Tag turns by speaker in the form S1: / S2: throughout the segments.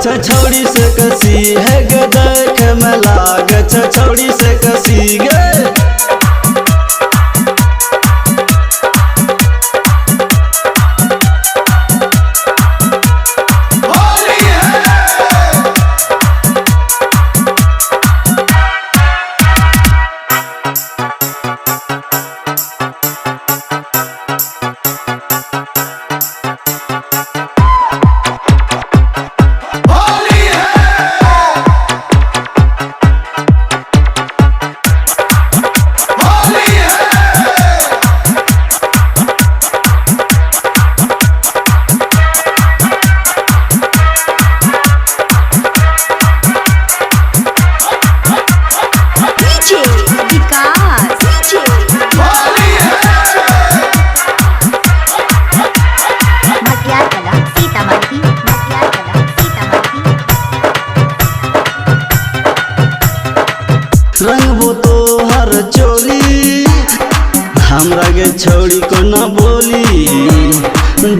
S1: छ छौड़ी से कसी है गे देख में लाग छ छौड़ी से कसी गे। रंगबो तो हर चोली हमरा गे छौड़ी को न बोली।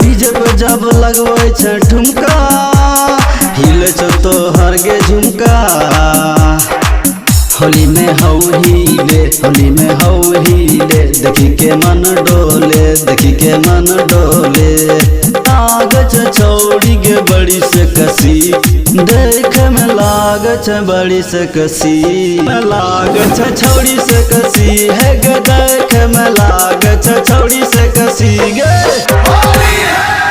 S1: डीजे पे जब लगबै छ ठुमका हिले छ तो हर गे झुमका। होली में हौ हिले होली में हौ हिले देखी के मन डोले देखी के मन डोले। लाग छ छौड़ी गे बड़ी से कसी देख में लाग छ बड़ी से कसी लाग छ छौड़ी से कसी है गे देख में लाग छ छौड़ी से कसी गे।